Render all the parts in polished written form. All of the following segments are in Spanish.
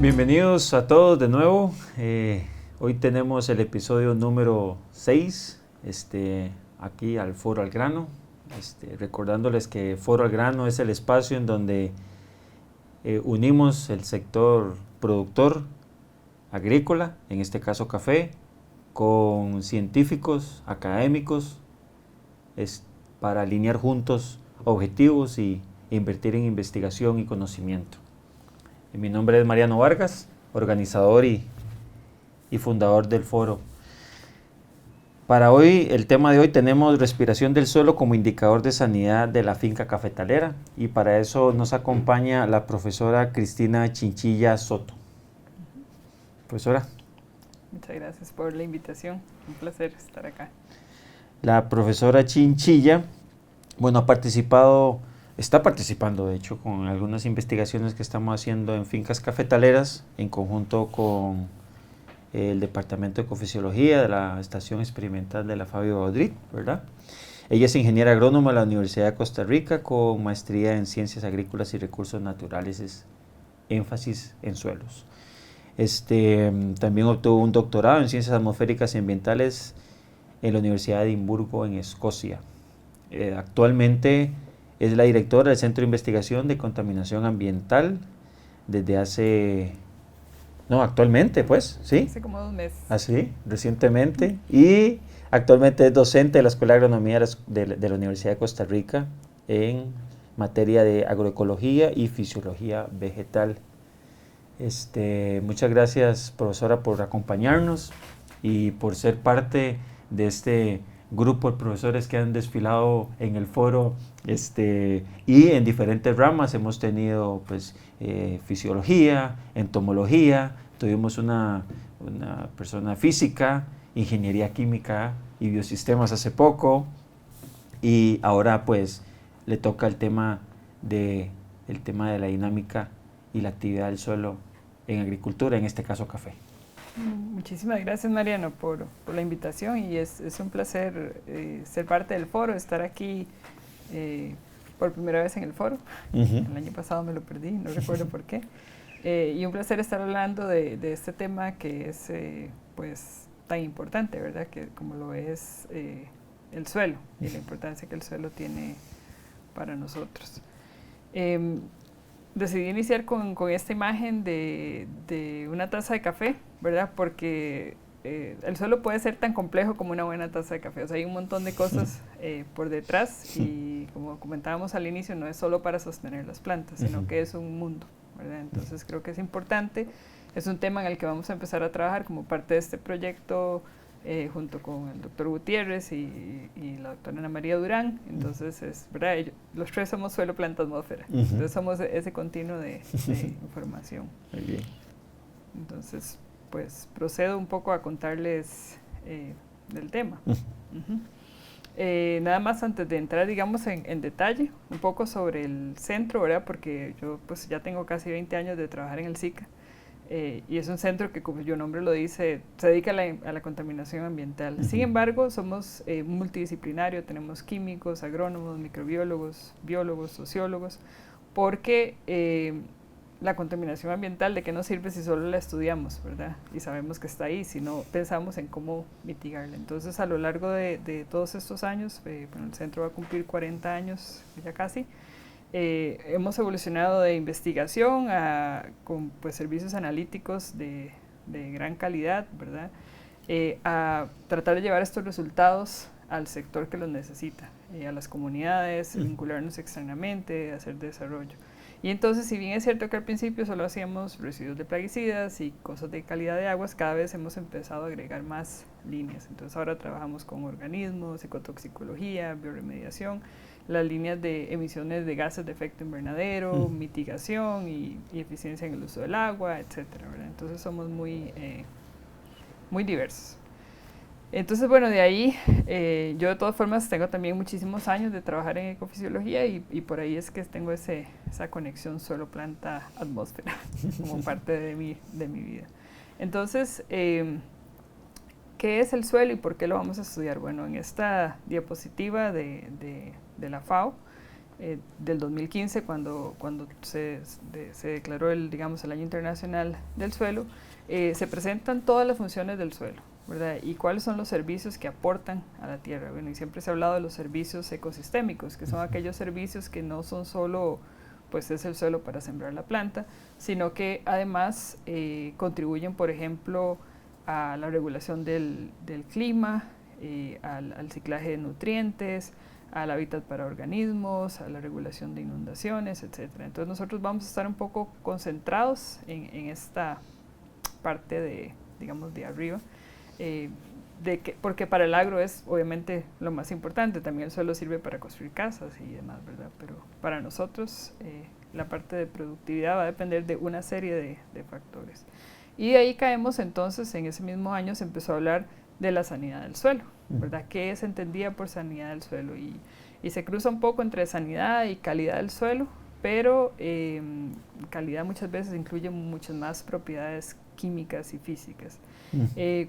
Bienvenidos a todos de nuevo. Hoy tenemos el episodio número 6, aquí al Foro al Grano. Recordándoles que Foro al Grano es el espacio en donde unimos el sector productor agrícola, en este caso café, con científicos, académicos, para alinear juntos objetivos y invertir en investigación y conocimiento. Mi nombre es Mariano Vargas, organizador y fundador del foro. Para hoy, el tema de hoy tenemos respiración del suelo como indicador de sanidad de la finca cafetalera, y para eso nos acompaña la profesora Cristina Chinchilla Soto. Profesora. Muchas gracias por la invitación, un placer estar acá. La profesora Chinchilla, bueno, está participando de hecho con algunas investigaciones que estamos haciendo en fincas cafetaleras en conjunto con el Departamento de Ecofisiología de la Estación Experimental de la Fabio Baudrit, ¿verdad? Ella es ingeniera agrónoma de la Universidad de Costa Rica con maestría en Ciencias Agrícolas y Recursos Naturales, énfasis en suelos. También obtuvo un doctorado en Ciencias Atmosféricas y Ambientales en la Universidad de Edimburgo, en Escocia. Actualmente es la directora del Centro de Investigación de Contaminación Ambiental actualmente, pues, ¿sí? Hace como 2 meses. Así, recientemente. Y actualmente es docente de la Escuela de Agronomía de la Universidad de Costa Rica en materia de agroecología y fisiología vegetal. Muchas gracias, profesora, por acompañarnos y por ser parte de este grupo de profesores que han desfilado en el foro y en diferentes ramas. Hemos tenido pues fisiología, entomología, tuvimos una persona física, ingeniería química y biosistemas hace poco, y ahora pues le toca el tema de la dinámica y la actividad del suelo en agricultura, en este caso café. Muchísimas gracias, Mariano, por la invitación, y es un placer ser parte del foro, estar aquí por primera vez en el foro. El año pasado me lo perdí, no recuerdo por qué. Y un placer estar hablando de este tema que es pues tan importante, ¿verdad? Que como lo es el suelo y la importancia que el suelo tiene para nosotros. Decidí iniciar con esta imagen de una taza de café, ¿verdad? Porque el suelo puede ser tan complejo como una buena taza de café. O sea, hay un montón de cosas por detrás, y como comentábamos al inicio, no es solo para sostener las plantas, sino que es un mundo, ¿verdad? Entonces creo que es importante. Es un tema en el que vamos a empezar a trabajar como parte de este proyecto junto con el doctor Gutiérrez y la doctora Ana María Durán. Entonces, ¿verdad? Los tres somos suelo, planta, atmósfera. Entonces somos ese continuo de información. Muy bien. Entonces, pues procedo un poco a contarles del tema. Nada más antes de entrar, digamos, en detalle, un poco sobre el centro, ¿verdad? Porque yo pues ya tengo casi 20 años de trabajar en el SICA. Y es un centro que, como su nombre lo dice, se dedica a la contaminación ambiental. Sin embargo, somos multidisciplinario, tenemos químicos, agrónomos, microbiólogos, biólogos, sociólogos, porque la contaminación ambiental, ¿de qué nos sirve si solo la estudiamos, ¿verdad? Y sabemos que está ahí, si no pensamos en cómo mitigarla. Entonces, a lo largo de todos estos años, bueno, el centro va a cumplir 40 años, ya casi. Hemos evolucionado de investigación con pues, servicios analíticos de gran calidad, ¿verdad? A tratar de llevar estos resultados al sector que los necesita, a las comunidades, vincularnos externamente, hacer desarrollo. Y entonces, si bien es cierto que al principio solo hacíamos residuos de plaguicidas y cosas de calidad de aguas, cada vez hemos empezado a agregar más líneas. Entonces ahora trabajamos con organismos, ecotoxicología, bioremediación, las líneas de emisiones de gases de efecto invernadero, mitigación y eficiencia en el uso del agua, etcétera, ¿verdad? Entonces somos muy diversos. Entonces, bueno, de ahí yo de todas formas tengo también muchísimos años de trabajar en ecofisiología, y por ahí es que tengo esa conexión suelo, planta, atmósfera como parte de mi vida. Entonces, ¿qué es el suelo y por qué lo vamos a estudiar? Bueno, en esta diapositiva de la FAO del 2015, cuando se declaró digamos, el Año Internacional del Suelo, se presentan todas las funciones del suelo, ¿verdad? Y cuáles son los servicios que aportan a la tierra. Bueno, y siempre se ha hablado de los servicios ecosistémicos, que son aquellos servicios que no son solo, pues es el suelo para sembrar la planta, sino que además contribuyen, por ejemplo, a la regulación del clima, al ciclaje de nutrientes, al hábitat para organismos, a la regulación de inundaciones, etc. Entonces nosotros vamos a estar un poco concentrados en esta parte de, digamos, de arriba, porque para el agro es obviamente lo más importante. También el suelo sirve para construir casas y demás, ¿verdad? Pero para nosotros la parte de productividad va a depender de una serie de factores. Y de ahí caemos entonces, en ese mismo año se empezó a hablar de la sanidad del suelo, ¿verdad? ¿Qué se entendía por sanidad del suelo? Y se cruza un poco entre sanidad y calidad del suelo, pero calidad muchas veces incluye muchas más propiedades químicas y físicas.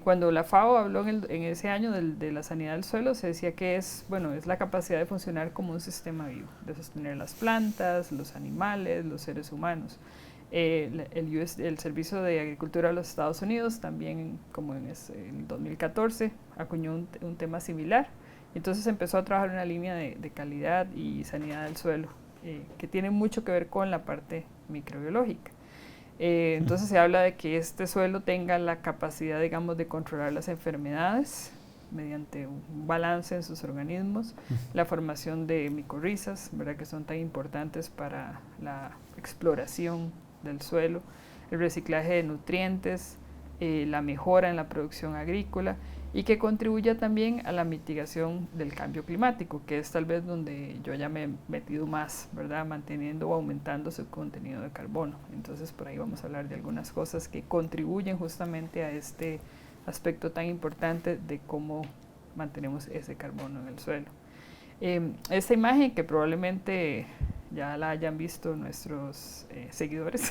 Cuando la FAO habló en ese año de la sanidad del suelo, se decía que es la capacidad de funcionar como un sistema vivo, de sostener las plantas, los animales, los seres humanos. El Servicio de Agricultura de los Estados Unidos también, como en 2014, acuñó un tema similar. Entonces empezó a trabajar una línea de calidad y sanidad del suelo, que tiene mucho que ver con la parte microbiológica. Entonces se habla de que este suelo tenga la capacidad, digamos, de controlar las enfermedades mediante un balance en sus organismos, la formación de micorrizas, ¿verdad?, que son tan importantes para la exploración del suelo, el reciclaje de nutrientes, la mejora en la producción agrícola, y que contribuya también a la mitigación del cambio climático, que es tal vez donde yo ya me he metido más, ¿verdad?, manteniendo o aumentando su contenido de carbono. Entonces por ahí vamos a hablar de algunas cosas que contribuyen justamente a este aspecto tan importante de cómo mantenemos ese carbono en el suelo. Esta imagen, que probablemente ya la hayan visto nuestros seguidores,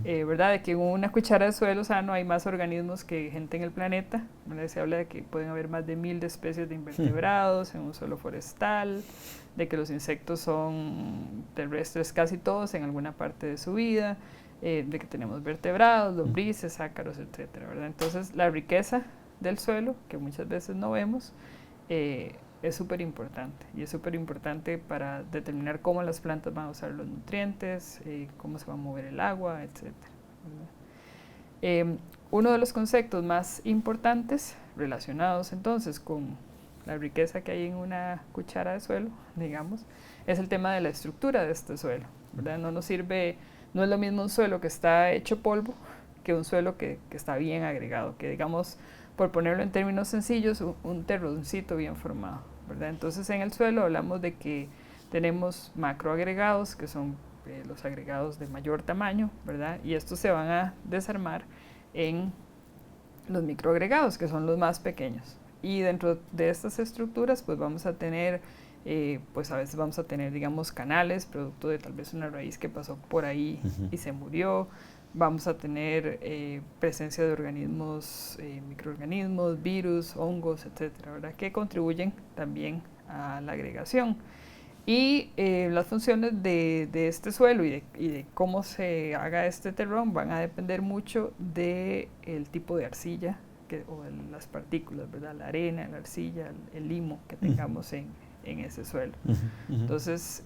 ¿verdad?, de que en una cuchara de suelo sano hay más organismos que gente en el planeta, ¿verdad? Se habla de que pueden haber más de 1000 especies de invertebrados en un suelo forestal, de que los insectos son terrestres casi todos en alguna parte de su vida, de que tenemos vertebrados, lombrices, ácaros, etcétera, ¿verdad? Entonces la riqueza del suelo, que muchas veces no vemos, es súper importante, y es súper importante para determinar cómo las plantas van a usar los nutrientes, cómo se va a mover el agua, etc. Uno de los conceptos más importantes relacionados entonces con la riqueza que hay en una cuchara de suelo, digamos, es el tema de la estructura de este suelo, ¿verdad? No nos sirve, no es lo mismo un suelo que está hecho polvo que un suelo que está bien agregado, que, digamos, por ponerlo en términos sencillos, un terroncito bien formado, ¿verdad? Entonces en el suelo hablamos de que tenemos macroagregados, que son los agregados de mayor tamaño, ¿verdad? Y estos se van a desarmar en los microagregados, que son los más pequeños. Y dentro de estas estructuras, pues vamos a tener, pues a veces vamos a tener, digamos, canales, producto de tal vez una raíz que pasó por ahí y se murió. Vamos a tener presencia de organismos, microorganismos, virus, hongos, etcétera, ¿verdad?, que contribuyen también a la agregación. Y las funciones de este suelo y de cómo se haga este terrón van a depender mucho del tipo de arcilla o de las partículas, ¿verdad?, la arena, la arcilla, el limo que tengamos en ese suelo. Entonces,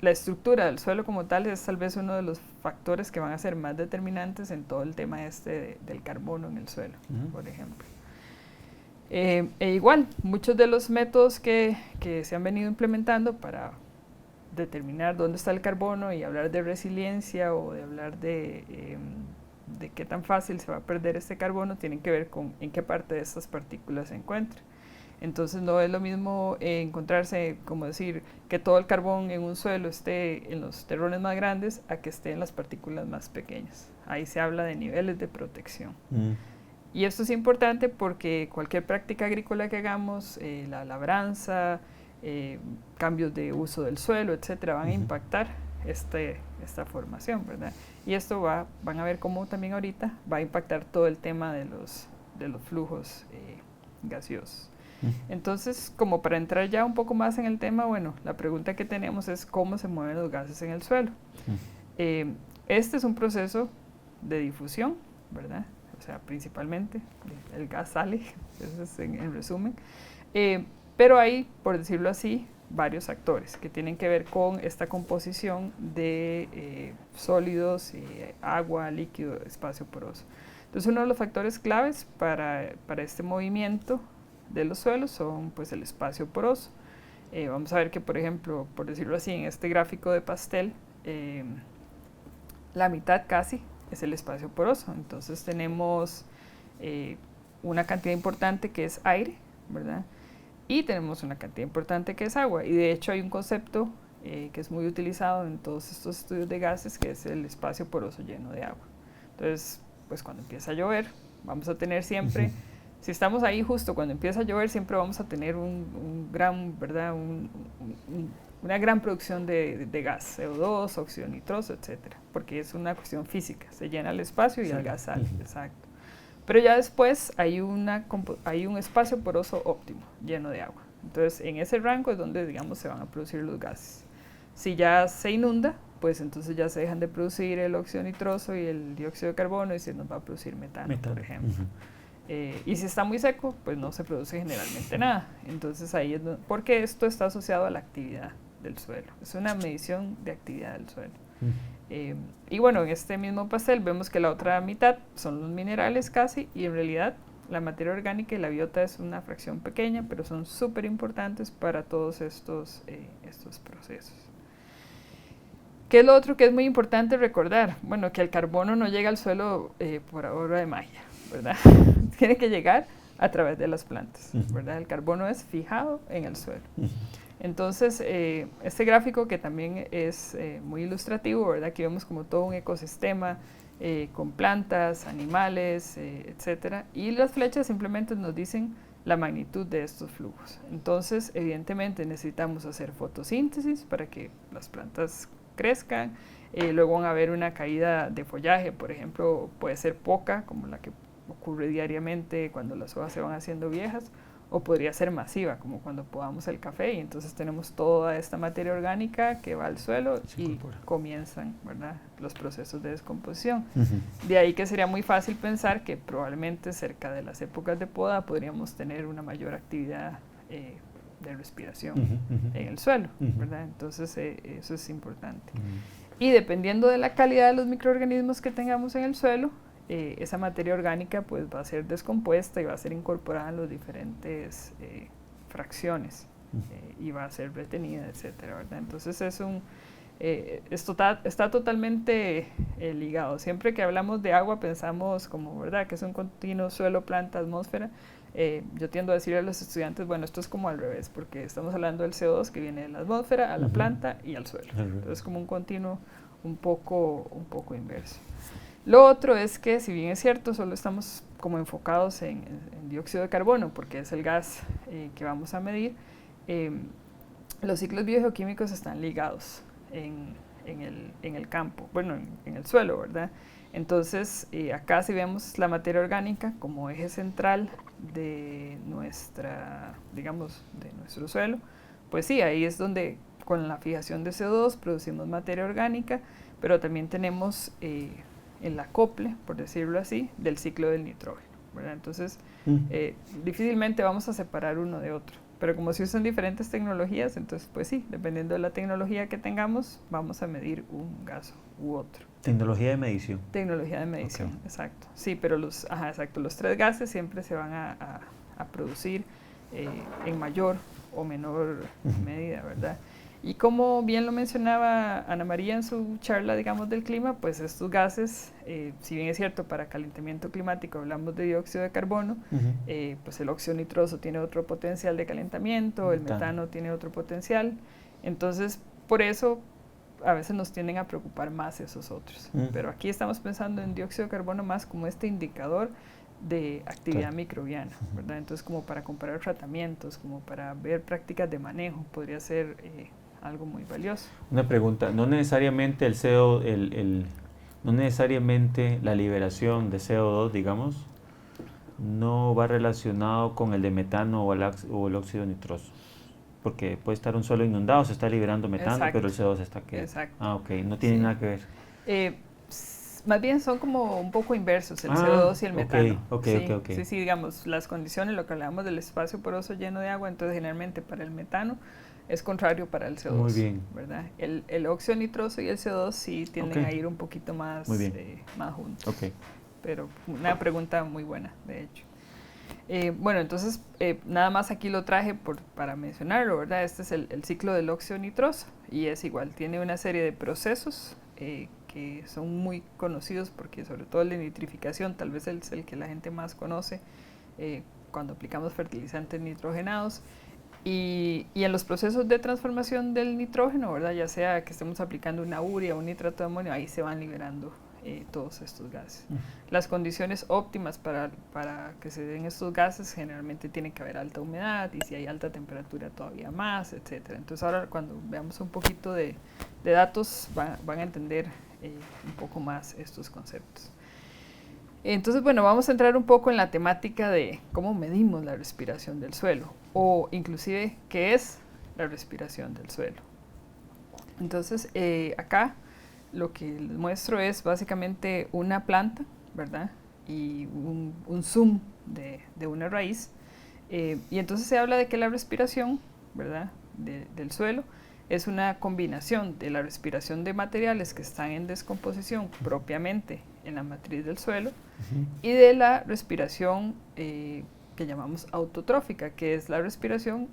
la estructura del suelo como tal es tal vez uno de los factores que van a ser más determinantes en todo el tema del carbono en el suelo, por ejemplo. Igual, muchos de los métodos que se han venido implementando para determinar dónde está el carbono y hablar de resiliencia o de hablar de qué tan fácil se va a perder este carbono tienen que ver con en qué parte de estas partículas se encuentra. Entonces no es lo mismo encontrarse, como decir, que todo el carbón en un suelo esté en los terrones más grandes a que esté en las partículas más pequeñas. Ahí se habla de niveles de protección. Y esto es importante porque cualquier práctica agrícola que hagamos, la labranza, cambios de uso del suelo, etcétera, van a impactar esta formación, ¿verdad? Y esto van a ver cómo también ahorita va a impactar todo el tema de los flujos gaseosos. Entonces, como para entrar ya un poco más en el tema, bueno, la pregunta que tenemos es cómo se mueven los gases en el suelo. Este es un proceso de difusión, ¿verdad? O sea, principalmente el gas sale, eso es en resumen. Pero hay, por decirlo así, varios actores que tienen que ver con esta composición de sólidos, agua, líquido, espacio poroso. Entonces, uno de los factores claves para este movimiento de los suelos son pues el espacio poroso. Vamos a ver que, por ejemplo, por decirlo así, en este gráfico de pastel, la mitad casi es el espacio poroso. Entonces tenemos una cantidad importante que es aire, ¿verdad? Y tenemos una cantidad importante que es agua. Y de hecho hay un concepto que es muy utilizado en todos estos estudios de gases, que es el espacio poroso lleno de agua. Entonces, pues cuando empieza a llover, vamos a tener siempre, si estamos ahí justo cuando empieza a llover, siempre vamos a tener ¿verdad? Una gran producción de gas, CO2, óxido nitroso, etcétera, porque es una cuestión física, se llena el espacio y el gas sale, exacto. Pero ya después hay un espacio poroso óptimo, lleno de agua. Entonces, en ese rango es donde, digamos, se van a producir los gases. Si ya se inunda, pues entonces ya se dejan de producir el óxido nitroso y el dióxido de carbono y se nos va a producir metano. Por ejemplo. Y si está muy seco, pues no se produce generalmente nada. Entonces ahí es porque esto está asociado a la actividad del suelo. Es una medición de actividad del suelo. Y bueno, en este mismo pastel vemos que la otra mitad son los minerales casi, y en realidad la materia orgánica y la biota es una fracción pequeña, pero son súper importantes para todos estos procesos. ¿Qué es lo otro que es muy importante recordar? Bueno, que el carbono no llega al suelo por obra de magia, ¿verdad? Tiene que llegar a través de las plantas, ¿verdad? El carbono es fijado en el suelo. Entonces, este gráfico que también es muy ilustrativo, ¿verdad? Aquí vemos como todo un ecosistema con plantas, animales, etcétera. Y las flechas simplemente nos dicen la magnitud de estos flujos. Entonces, evidentemente necesitamos hacer fotosíntesis para que las plantas crezcan. Luego van a haber una caída de follaje, por ejemplo, puede ser poca, como la que ocurre diariamente cuando las hojas se van haciendo viejas, o podría ser masiva, como cuando podamos el café y entonces tenemos toda esta materia orgánica que va al suelo y comienzan, ¿verdad?, los procesos de descomposición. De ahí que sería muy fácil pensar que probablemente cerca de las épocas de poda podríamos tener una mayor actividad de respiración en el suelo, ¿verdad? Entonces eso es importante. Y dependiendo de la calidad de los microorganismos que tengamos en el suelo, esa materia orgánica pues va a ser descompuesta y va a ser incorporada en las diferentes fracciones y va a ser retenida, etcétera, ¿verdad? Entonces está totalmente ligado. Siempre que hablamos de agua pensamos como, ¿verdad?, que es un continuo suelo, planta, atmósfera. Yo tiendo a decirle a los estudiantes, bueno, esto es como al revés, porque estamos hablando del CO2 que viene de la atmósfera, a la planta y al suelo. Entonces es como un continuo un poco inverso. Lo otro es que, si bien es cierto, solo estamos como enfocados en dióxido de carbono, porque es el gas que vamos a medir, los ciclos biogeoquímicos están ligados en el campo, bueno, en el suelo, ¿verdad? Entonces, acá si vemos la materia orgánica como eje central de digamos, de nuestro suelo, pues sí, ahí es donde con la fijación de CO2 producimos materia orgánica, pero también tenemos el acople, por decirlo así, del ciclo del nitrógeno, ¿verdad? Entonces, difícilmente vamos a separar uno de otro, pero como se usan diferentes tecnologías, entonces pues sí, dependiendo de la tecnología que tengamos, vamos a medir un gas u otro. Tecnología de medición. Tecnología de medición, okay. Exacto. Sí, pero los tres gases siempre se van a producir en mayor o menor medida, ¿verdad? Y como bien lo mencionaba Ana María en su charla, digamos, del clima, pues estos gases, si bien es cierto, para calentamiento climático hablamos de dióxido de carbono, pues el óxido nitroso tiene otro potencial de calentamiento, el metano tiene otro potencial, entonces por eso a veces nos tienden a preocupar más esos otros. Pero aquí estamos pensando en dióxido de carbono más como este indicador de actividad microbiana, ¿verdad? Entonces como para comparar tratamientos, como para ver prácticas de manejo, podría ser algo muy valioso. Una pregunta, no necesariamente no necesariamente la liberación de CO2, digamos, no va relacionado con el de metano o el óxido nitroso. Porque puede estar un suelo inundado, se está liberando metano, Exacto. pero el CO2 está aquí. Exacto. Ah, ok, no tiene Sí. nada que ver. Más bien son como un poco inversos, el Ah, CO2 y el metano. ok, Sí, ok. sí, digamos, las condiciones, lo que hablamos del espacio poroso lleno de agua, entonces generalmente para el metano es contrario para el CO2. Muy bien. ¿Verdad? El óxido nitroso y el CO2 sí tienden Ok. a ir un poquito más, Muy bien. más juntos. Ok. Pero una pregunta muy buena, de hecho. Bueno, entonces nada más aquí lo traje para mencionarlo, ¿verdad? Este es el ciclo del óxido nitroso y es igual, tiene una serie de procesos que son muy conocidos porque sobre todo el de nitrificación tal vez es el que la gente más conoce cuando aplicamos fertilizantes nitrogenados y en los procesos de transformación del nitrógeno, ¿verdad? Ya sea que estemos aplicando una urea o un nitrato de amonio, ahí se van liberando todos estos gases. Las condiciones óptimas para que se den estos gases generalmente tiene que haber alta humedad y si hay alta temperatura todavía más, etc. Entonces ahora cuando veamos un poquito de datos van a entender un poco más estos conceptos. Entonces, bueno, vamos a entrar un poco en la temática de cómo medimos la respiración del suelo o inclusive qué es la respiración del suelo. Entonces, acá lo que les muestro es básicamente una planta, ¿verdad? Y un zoom de una raíz. Y entonces se habla de que la respiración, ¿verdad? Del suelo es una combinación de la respiración de materiales que están en descomposición propiamente en la matriz del suelo y de la respiración que llamamos autotrófica, que es la respiración,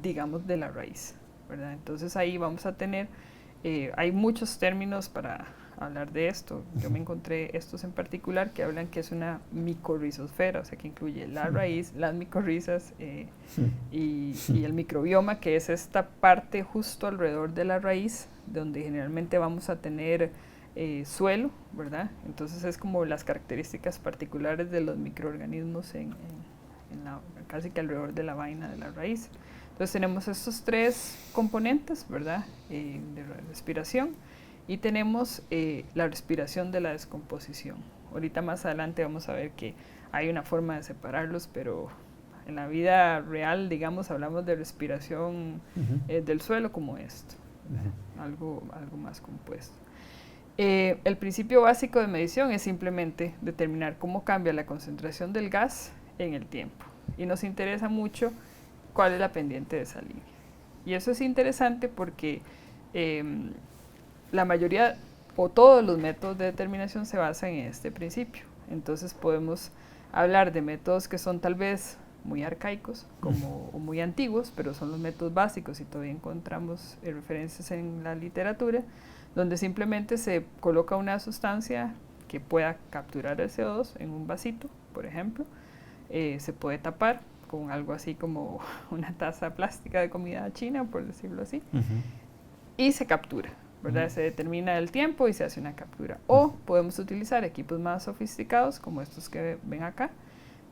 digamos, de la raíz, ¿verdad? Entonces ahí vamos a tener, hay muchos términos para hablar de esto. Yo me encontré estos en particular que hablan que es una micorrizosfera, o sea que incluye la raíz, las micorrizas y el microbioma, que es esta parte justo alrededor de la raíz, donde generalmente vamos a tener suelo, ¿verdad? Entonces es como las características particulares de los microorganismos casi que alrededor de la vaina de la raíz. Entonces tenemos estos tres componentes, ¿verdad? De respiración. Y tenemos la respiración de la descomposición. Ahorita más adelante vamos a ver que hay una forma de separarlos, pero en la vida real, digamos, hablamos de respiración del suelo como esto, algo más compuesto. El principio básico de medición es simplemente determinar cómo cambia la concentración del gas en el tiempo. Y nos interesa mucho cuál es la pendiente de esa línea. Y eso es interesante porque la mayoría o todos los métodos de determinación se basan en este principio. Entonces podemos hablar de métodos que son tal vez muy arcaicos o muy antiguos, pero son los métodos básicos y todavía encontramos referencias en la literatura, donde simplemente se coloca una sustancia que pueda capturar el CO2 en un vasito, por ejemplo. Se puede tapar con algo así como una taza plástica de comida china, por decirlo así, y se captura, ¿verdad? Se determina el tiempo y se hace una captura. O podemos utilizar equipos más sofisticados, como estos que ven acá,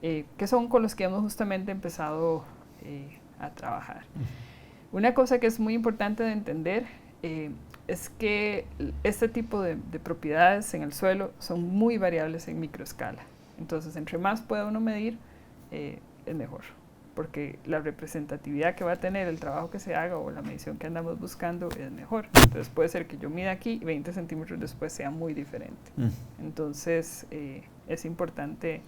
que son con los que hemos justamente empezado a trabajar. Una cosa que es muy importante de entender es que este tipo de propiedades en el suelo son muy variables en microescala. Entonces, entre más pueda uno medir, es mejor, porque la representatividad que va a tener el trabajo que se haga o la medición que andamos buscando es mejor. Entonces puede ser que yo mida aquí y 20 centímetros después sea muy diferente. Entonces es importante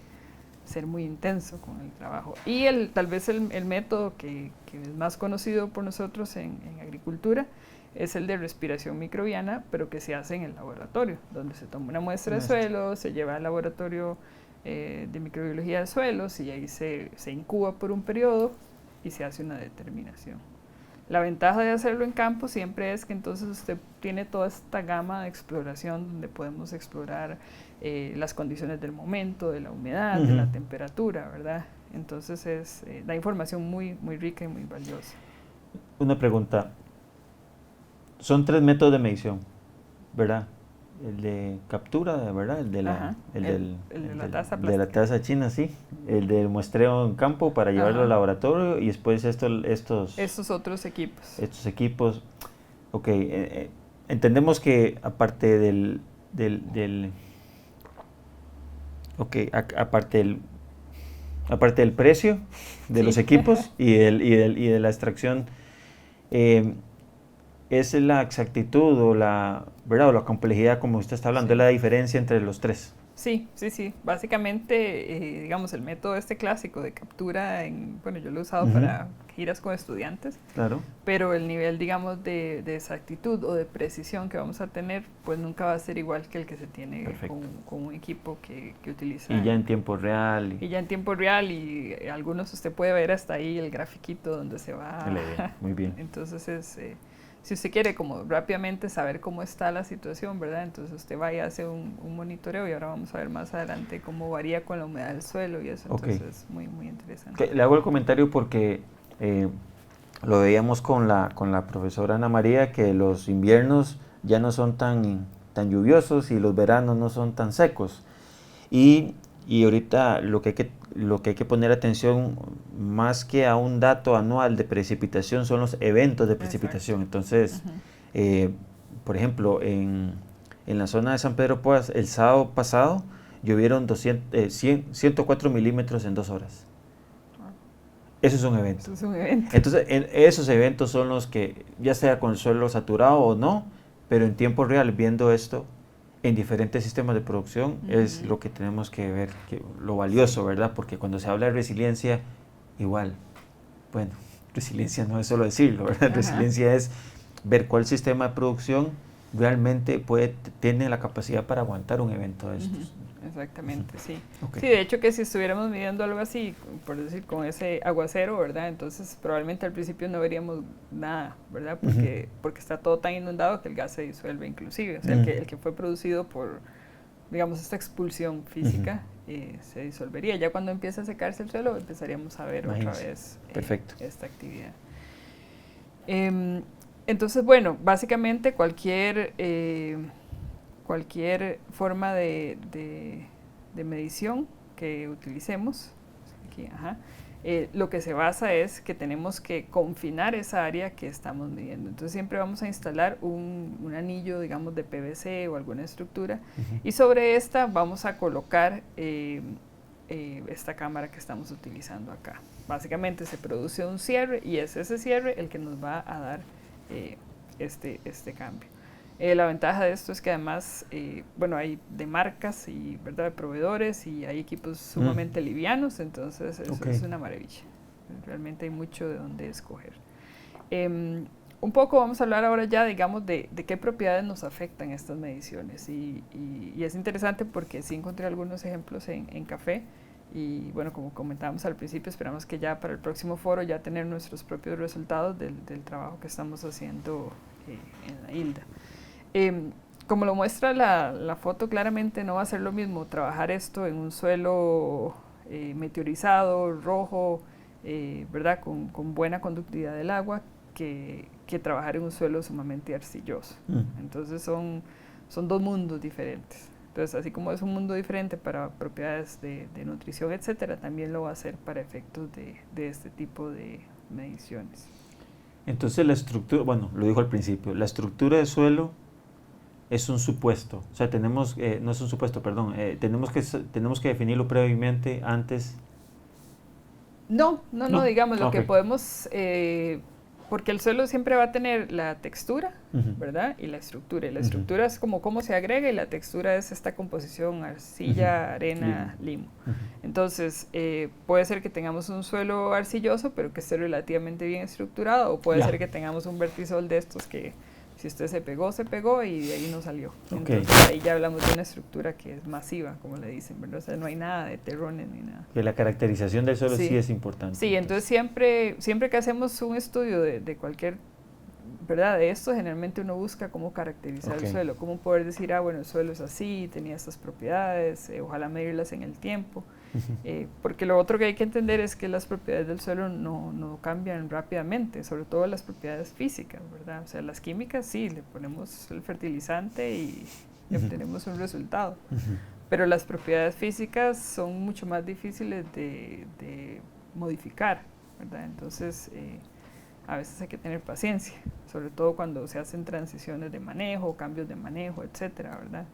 ser muy intenso con el trabajo. Y tal vez el método que es más conocido por nosotros en agricultura es el de respiración microbiana, pero que se hace en el laboratorio, donde se toma una muestra de suelo, se lleva al laboratorio de microbiología de suelos y ahí se incuba por un periodo y se hace una determinación. La ventaja de hacerlo en campo siempre es que entonces usted tiene toda esta gama de exploración donde podemos explorar las condiciones del momento, de la humedad, de la temperatura, ¿verdad? Entonces da información muy, muy rica y muy valiosa. Una pregunta. Son 3 métodos de medición, ¿verdad? El de captura, ¿verdad? El de la taza china, sí. El del muestreo en campo para llevarlo al laboratorio y después estos otros equipos. Estos equipos. Ok, entendemos que aparte aparte aparte del precio de Sí. los equipos y de la extracción, es la exactitud o ¿verdad? O la complejidad, como usted está hablando, es Sí. la diferencia entre los tres. Sí, sí, sí. Básicamente, digamos, el método este clásico de captura, bueno, yo lo he usado Ujú, para giras con estudiantes, claro, pero el nivel, digamos, de exactitud o de precisión que vamos a tener, pues nunca va a ser igual que el que se tiene perfecto. con un equipo que Y utiliza ya en tiempo real. y ya en tiempo real y algunos usted puede ver hasta ahí el grafiquito donde se La va. idea, muy bien. Entonces si usted quiere como rápidamente saber cómo está la situación, ¿verdad? Entonces usted va y hace un monitoreo y ahora vamos a ver más adelante cómo varía con la humedad del suelo y eso. Ok. Entonces es muy, muy interesante. Le hago el comentario porque lo veíamos con la profesora Ana María, que los inviernos ya no son tan lluviosos y los veranos no son tan secos. Y ahorita lo que hay que poner atención más que a un dato anual de precipitación son los eventos de Exacto. precipitación. Entonces, Ujú. eh, por ejemplo, en la zona de San Pedro Poás, el sábado pasado llovieron 104 milímetros en 2 horas. Ah, Eso es un evento. eso es un evento. Entonces, esos eventos son los que, ya sea con el suelo saturado o no, pero en tiempo real, viendo esto en diferentes sistemas de producción, es Ujú. lo que tenemos que ver, lo Sí. valioso, ¿verdad? Porque cuando se habla de resiliencia, igual, bueno, resiliencia no es solo decirlo, ¿verdad? Ajá. Resiliencia es ver cuál sistema de producción realmente tiene la capacidad para aguantar un evento de Ujú. estos. Exactamente, sí. Ok. Sí, de hecho que si estuviéramos midiendo algo así, por decir, con ese aguacero, ¿verdad? Entonces probablemente al principio no veríamos nada, ¿verdad? Ujú. Porque está todo tan inundado que el gas se disuelve inclusive. O sea, Mm. el que fue producido por, digamos, esta expulsión Ujú. física se disolvería. Ya cuando empieza a secarse el suelo empezaríamos a ver otra Imagínense. vez Perfecto. esta actividad. Em, entonces, bueno, básicamente cualquier forma de medición que utilicemos, aquí, ajá, lo que se basa es que tenemos que confinar esa área que estamos midiendo. Entonces siempre vamos a instalar un anillo, digamos, de PVC o alguna estructura Ujú. y sobre esta vamos a colocar esta cámara que estamos utilizando acá. Básicamente se produce un cierre y es ese cierre el que nos va a dar este cambio. La ventaja de esto es que además, bueno, hay de marcas y, ¿verdad?, de proveedores y hay equipos sumamente livianos, entonces eso Ok. es una maravilla. Realmente hay mucho de donde escoger. Un poco vamos a hablar ahora ya, digamos, de qué propiedades nos afectan estas mediciones. Y es interesante porque sí encontré algunos ejemplos en café. Y bueno, como comentábamos al principio, esperamos que ya para el próximo foro ya tener nuestros propios resultados del trabajo que estamos haciendo en la ILDA. Eh, como lo muestra la foto, claramente no va a ser lo mismo trabajar esto en un suelo meteorizado, rojo, ¿verdad? Con buena conductividad del agua, que trabajar en un suelo sumamente arcilloso. Mm. Entonces son dos mundos diferentes. Entonces, así como es un mundo diferente para propiedades de nutrición, etcétera, también lo va a hacer para efectos de este tipo de mediciones. Entonces la estructura, bueno, lo dijo al principio, la estructura de suelo es un supuesto, o sea, no es un supuesto, perdón, tenemos que definirlo previamente antes. No, No, digamos, lo ok. que podemos, porque el suelo siempre va a tener la textura, Ujú, ¿verdad? Y la estructura. Y la ujú, estructura es como cómo se agrega y la textura es esta composición ujú. arcilla, Limo. arena, limo. Ujú. Entonces, puede ser que tengamos un suelo arcilloso, pero que esté relativamente bien estructurado, o puede Ya, ser que tengamos un vertisol de estos que si usted se pegó y de ahí no salió. ok. Entonces ahí ya hablamos de una estructura que es masiva, como le dicen, ¿verdad? O sea, no hay nada de terrones ni nada. Que la caracterización del suelo sí Sí, es importante. sí, entonces siempre que hacemos un estudio de cualquier, ¿verdad? De esto, generalmente uno busca cómo caracterizar Ok. el suelo, cómo poder decir, ah, bueno, el suelo es así, tenía estas propiedades, ojalá medirlas en el tiempo. Porque lo otro que hay que entender es que las propiedades del suelo no cambian rápidamente, sobre todo las propiedades físicas, ¿verdad? O sea, las químicas sí, le ponemos el fertilizante y obtenemos un resultado. Ujú. Pero las propiedades físicas son mucho más difíciles de modificar, ¿verdad? Entonces, a veces hay que tener paciencia, sobre todo cuando se hacen transiciones de manejo, cambios de manejo, etcétera, ¿verdad?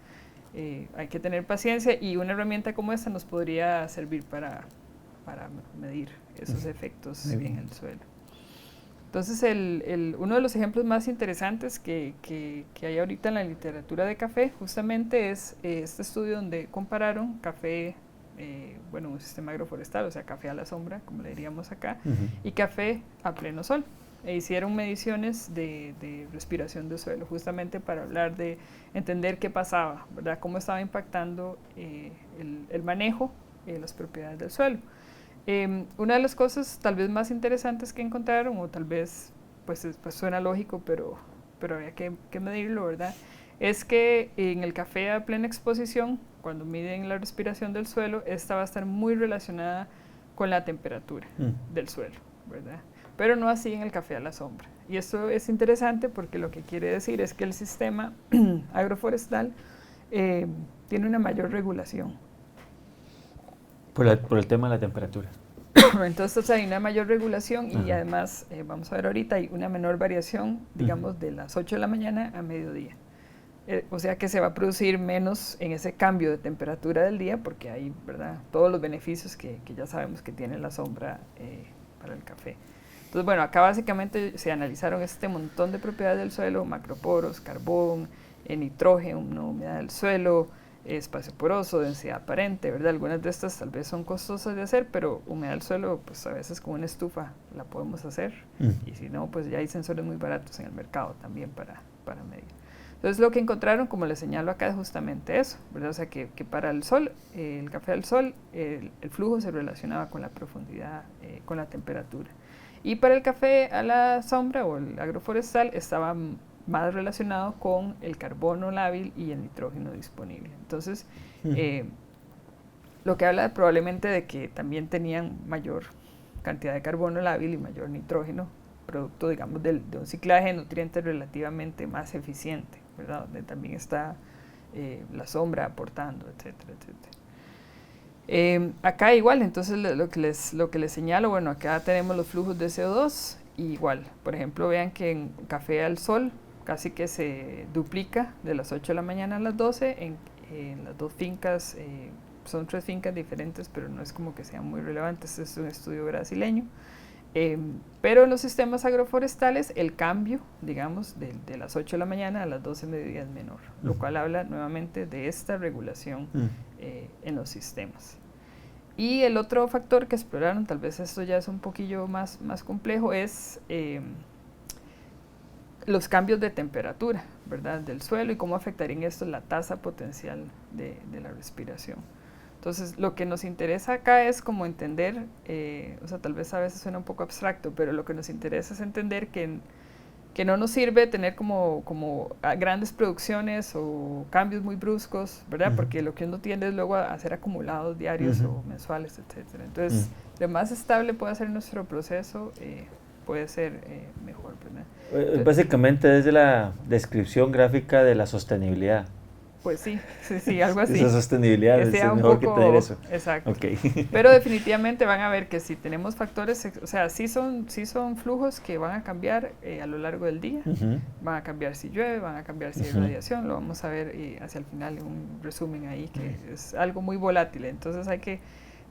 Hay que tener paciencia y una herramienta como esta nos podría servir para medir esos efectos Muy bien. en el suelo. Entonces, uno de los ejemplos más interesantes que hay ahorita en la literatura de café justamente es este estudio donde compararon café, bueno, un sistema agroforestal, o sea, café a la sombra, como le diríamos acá, y café a pleno sol. E hicieron mediciones de respiración de suelo, justamente para hablar de entender qué pasaba, ¿verdad? Cómo estaba impactando el manejo, las propiedades del suelo. Una de las cosas tal vez más interesantes que encontraron, o tal vez pues suena lógico, pero había que medirlo, ¿verdad? Es que en el café a plena exposición, cuando miden la respiración del suelo, esta va a estar muy relacionada con la temperatura del suelo, ¿verdad? Pero no así en el café a la sombra. Y esto es interesante porque lo que quiere decir es que el sistema agroforestal tiene una mayor regulación. Por el tema de la temperatura. Entonces hay una mayor regulación y además, vamos a ver ahorita, hay una menor variación, digamos, de las 8 de la mañana a mediodía. O sea que se va a producir menos en ese cambio de temperatura del día porque hay, ¿verdad?, todos los beneficios que ya sabemos que tiene la sombra para el café. Entonces, bueno, acá básicamente se analizaron este montón de propiedades del suelo: macroporos, carbón, nitrógeno, humedad del suelo, espacio poroso, densidad aparente, ¿verdad? Algunas de estas tal vez son costosas de hacer, pero humedad del suelo, pues a veces con una estufa la podemos hacer, y si no, pues ya hay sensores muy baratos en el mercado también para medir. Entonces lo que encontraron, como les señalo acá, es justamente eso, ¿verdad? O sea que para el sol, el café al sol, el flujo se relacionaba con la profundidad, con la temperatura. Y para el café a la sombra o el agroforestal estaba más relacionado con el carbono lábil y el nitrógeno disponible. Entonces, lo que habla probablemente de que también tenían mayor cantidad de carbono lábil y mayor nitrógeno, producto, digamos, de un ciclaje de nutrientes relativamente más eficiente, ¿verdad? Donde también está la sombra aportando, etcétera, etcétera. Acá igual, entonces lo que les señalo, bueno, acá tenemos los flujos de CO2, y igual, por ejemplo, vean que en café al sol casi que se duplica de las 8 de la mañana a las 12 en las dos fincas. Son 3 fincas diferentes, pero no es como que sean muy relevantes, es un estudio brasileño. Pero en los sistemas agroforestales el cambio, digamos, de las 8 de la mañana a las 12 de mediodía es menor, lo cual habla nuevamente de esta regulación en los sistemas. Y el otro factor que exploraron, tal vez esto ya es un poquillo más complejo, es los cambios de temperatura, ¿verdad?, del suelo, y cómo afectarían esto la tasa potencial de la respiración. Entonces, lo que nos interesa acá es como entender, o sea, tal vez a veces suena un poco abstracto, pero lo que nos interesa es entender que no nos sirve tener como grandes producciones o cambios muy bruscos, ¿verdad? Porque lo que uno tiende es luego a hacer acumulados diarios o mensuales, etcétera. Entonces, lo más estable puede ser nuestro proceso, puede ser mejor, ¿verdad? Entonces, básicamente es la descripción gráfica de la sostenibilidad. Pues sí, algo así. Esa sostenibilidad que es sea mejor poco, que tener eso. Exacto. Okay. Pero definitivamente van a ver que si tenemos factores, o sea, sí son flujos que van a cambiar a lo largo del día. Van a cambiar si llueve, van a cambiar si hay radiación. Lo vamos a ver hacia el final en un resumen ahí, que es algo muy volátil. Entonces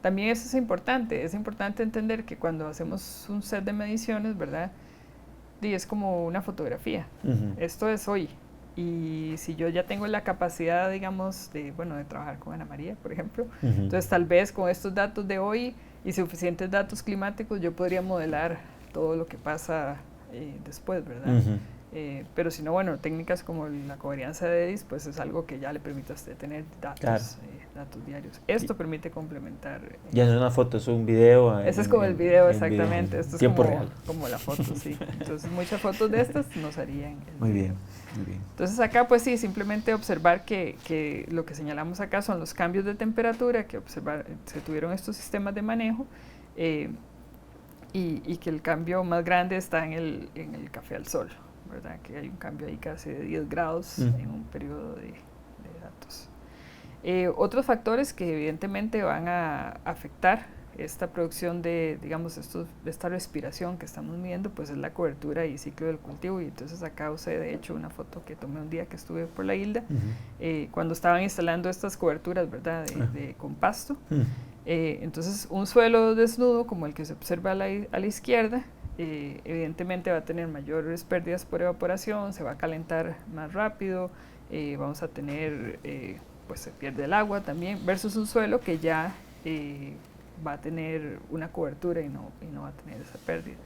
también eso es importante. Es importante entender que cuando hacemos un set de mediciones, ¿verdad?, es como una fotografía. Esto es hoy. Y si yo ya tengo la capacidad, digamos, de trabajar con Ana María, por ejemplo, entonces tal vez con estos datos de hoy y suficientes datos climáticos yo podría modelar todo lo que pasa después, ¿verdad? Pero si no, bueno, técnicas como la covarianza de Edis, pues es algo que ya le permite a usted tener datos, claro, datos diarios. Esto permite complementar. Ya no es una foto, es un video. Ese es como el video, exactamente. En esto es tiempo real. Como la foto, sí. Entonces muchas fotos de estas nos harían. Muy bien, muy bien. Entonces acá pues sí, simplemente observar que lo que señalamos acá son los cambios de temperatura que se tuvieron estos sistemas de manejo, y que el cambio más grande está en el café al sol, ¿verdad? Que hay un cambio ahí casi de 10 grados en un periodo de datos. Otros factores que evidentemente van a afectar esta producción de, digamos, esta respiración que estamos midiendo, pues es la cobertura y ciclo del cultivo. Y entonces acá usé de hecho una foto que tomé un día que estuve por la Hilda, cuando estaban instalando estas coberturas, ¿verdad?, con pasto. Entonces, un suelo desnudo, como el que se observa a la izquierda, evidentemente va a tener mayores pérdidas por evaporación, se va a calentar más rápido, vamos a tener, pues se pierde el agua también, versus un suelo que ya va a tener una cobertura y no va a tener esa pérdida.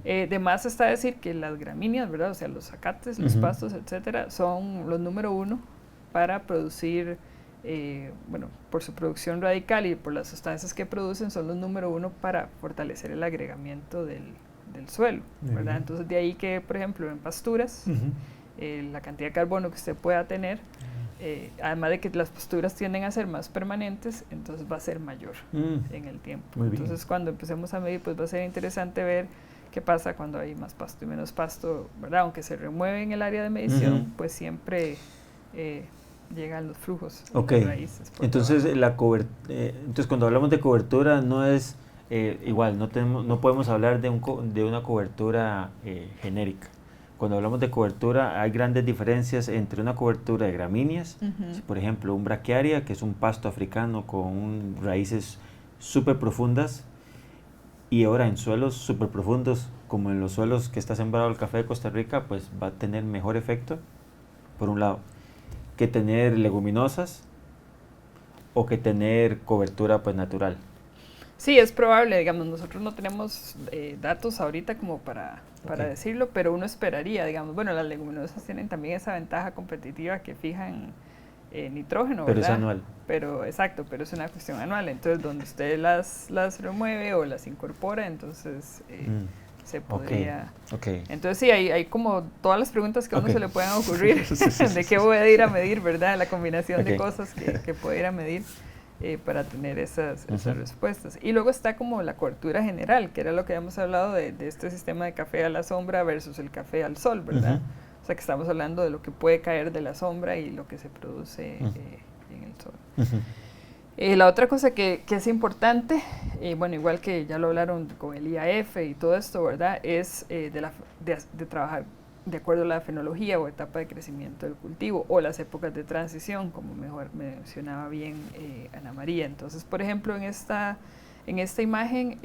De más está decir que las gramíneas, ¿verdad? O sea, los zacates, los pastos, etcétera, son los número 1 para producir, bueno, por su producción radical y por las sustancias que producen, son los número 1 para fortalecer el agregamiento del suelo, ¿verdad? Entonces, de ahí que, por ejemplo, en pasturas, la cantidad de carbono que usted pueda tener, además de que las pasturas tienden a ser más permanentes, entonces va a ser mayor en el tiempo. Entonces, cuando empecemos a medir, pues va a ser interesante ver qué pasa cuando hay más pasto y menos pasto, ¿verdad? Aunque se remueve en el área de medición, pues siempre llegan los flujos de raíces. Entonces, entonces, cuando hablamos de cobertura, no es igual, no podemos hablar de una cobertura genérica. Cuando hablamos de cobertura, hay grandes diferencias entre una cobertura de gramíneas, por ejemplo, un braquiaria, que es un pasto africano con raíces súper profundas, y ahora en suelos súper profundos, como en los suelos que está sembrado el café de Costa Rica, pues va a tener mejor efecto, por un lado, que tener leguminosas o que tener cobertura pues natural. Sí, es probable, digamos, nosotros no tenemos datos ahorita como para decirlo, pero uno esperaría, digamos, bueno, las leguminosas tienen también esa ventaja competitiva que fijan nitrógeno, pero ¿verdad? Es anual. Pero, exacto, pero es una cuestión anual, entonces donde usted las remueve o las incorpora, entonces se podría... Entonces sí, hay como todas las preguntas que a uno se le puedan ocurrir, de qué voy a ir a medir, ¿verdad? La combinación de cosas que puedo ir a medir. Para tener esas respuestas. Y luego está como la cobertura general, que era lo que habíamos hablado de este sistema de café a la sombra versus el café al sol, ¿verdad? O sea, que estamos hablando de lo que puede caer de la sombra y lo que se produce en el sol. La otra cosa que es importante, bueno, igual que ya lo hablaron con el IAF y todo esto, ¿verdad? Es de trabajar de acuerdo a la fenología o etapa de crecimiento del cultivo o las épocas de transición, como mejor mencionaba bien Ana María. Entonces, por ejemplo, en esta imagen,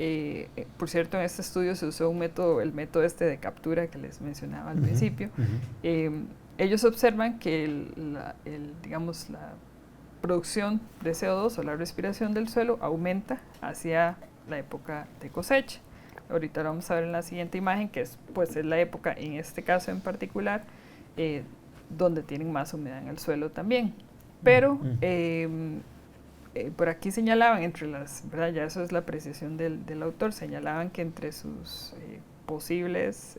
por cierto, en este estudio se usó el método de captura que les mencionaba al principio. Ellos observan que digamos, la producción de CO2 o la respiración del suelo aumenta hacia la época de cosecha. Ahorita lo vamos a ver en la siguiente imagen, que es la época, en este caso en particular, donde tienen más humedad en el suelo también. Pero por aquí señalaban, ¿verdad? Ya eso es la apreciación del autor, señalaban que entre sus posibles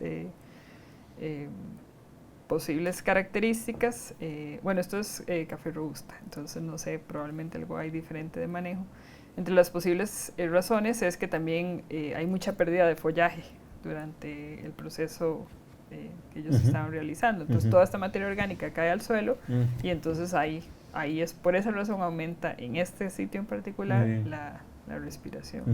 características, bueno, esto es café robusta, entonces no sé, probablemente algo hay diferente de manejo. Entre las posibles razones es que también hay mucha pérdida de follaje durante el proceso que ellos estaban realizando. Entonces toda esta materia orgánica cae al suelo y entonces ahí es por esa razón aumenta en este sitio en particular la respiración.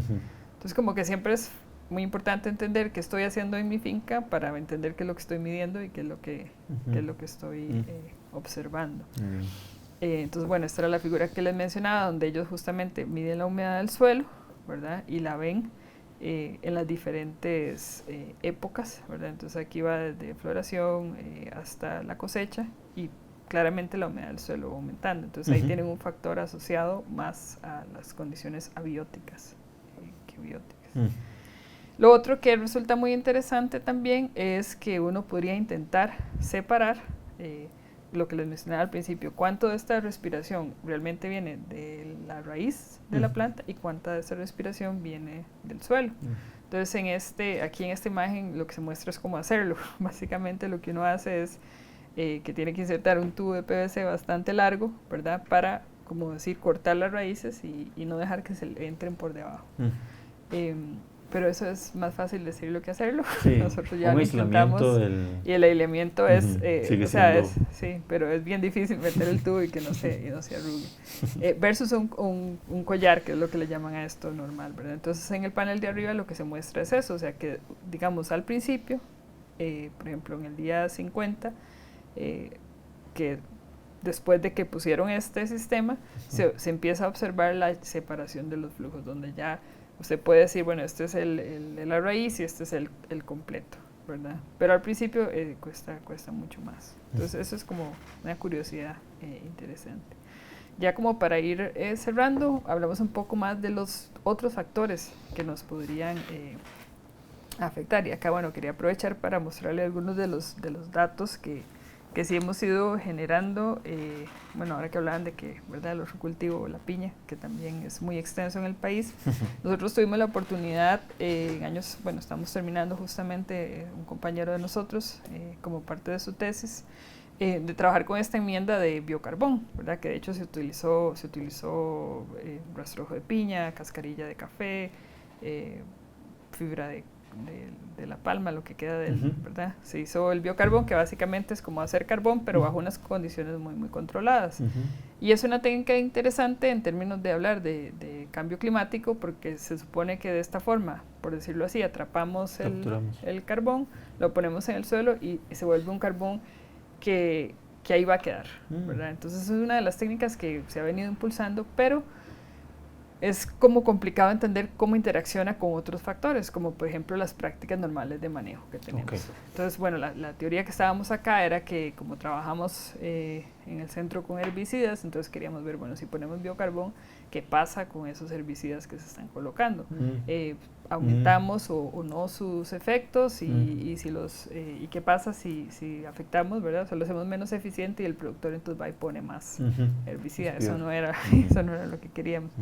Entonces como que siempre es muy importante entender qué estoy haciendo en mi finca para entender qué es lo que estoy midiendo y qué es lo que estoy observando. Entonces, bueno, esta era la figura que les mencionaba, donde ellos justamente miden la humedad del suelo, ¿verdad? Y la ven en las diferentes épocas, ¿verdad? Entonces aquí va desde floración hasta la cosecha y claramente la humedad del suelo va aumentando. Entonces ahí tienen un factor asociado más a las condiciones abióticas que bióticas. Lo otro que resulta muy interesante también es que uno podría intentar separar lo que les mencionaba al principio, cuánto de esta respiración realmente viene de la raíz de la planta y cuánta de esta respiración viene del suelo. Entonces aquí en esta imagen lo que se muestra es cómo hacerlo. Básicamente lo que uno hace es que tiene que insertar un tubo de PVC bastante largo, ¿verdad? Para, como decir, cortar las raíces y no dejar que se entren por debajo. Pero eso es más fácil decirlo que hacerlo. Sí, nosotros ya lo intentamos y el aislamiento es, sí, pero es bien difícil meter el tubo y que no se arrugue. Versus un collar, que es lo que le llaman a esto normal, ¿verdad? Entonces en el panel de arriba lo que se muestra es eso, o sea que digamos al principio, por ejemplo en el día 50, que después de que pusieron este sistema, se empieza a observar la separación de los flujos, donde ya usted puede decir, bueno, este es la raíz y este es el completo, ¿verdad? Pero al principio cuesta mucho más. Entonces eso es como una curiosidad interesante. Ya como para ir cerrando, hablamos un poco más de los otros factores que nos podrían afectar. Y acá, bueno, quería aprovechar para mostrarle algunos de los datos que sí hemos ido generando. Bueno, ahora que hablaban de que, ¿verdad?, el otro cultivo, la piña, que también es muy extenso en el país. Nosotros tuvimos la oportunidad en años, bueno, estamos terminando justamente, un compañero de nosotros, como parte de su tesis, de trabajar con esta enmienda de biocarbón, ¿verdad?, que de hecho se utilizó rastrojo de piña, cascarilla de café, fibra de la palma, lo que queda del, ¿verdad? Se hizo el biocarbón, que básicamente es como hacer carbón, pero bajo unas condiciones muy, muy controladas. Y es una técnica interesante en términos de hablar de cambio climático, porque se supone que de esta forma, por decirlo así, atrapamos el carbón, lo ponemos en el suelo y se vuelve un carbón que ahí va a quedar, ¿verdad? Entonces es una de las técnicas que se ha venido impulsando, pero es como complicado entender cómo interacciona con otros factores, como por ejemplo las prácticas normales de manejo que tenemos. Entonces, bueno, la teoría que estábamos acá era que como trabajamos en el centro con herbicidas, entonces queríamos ver, bueno, si ponemos biocarbón, ¿qué pasa con esos herbicidas que se están colocando? ¿Aumentamos o no sus efectos? Y qué pasa si afectamos, ¿verdad? O sea, lo hacemos menos eficiente y el productor entonces va y pone más herbicida. Eso no era lo que queríamos.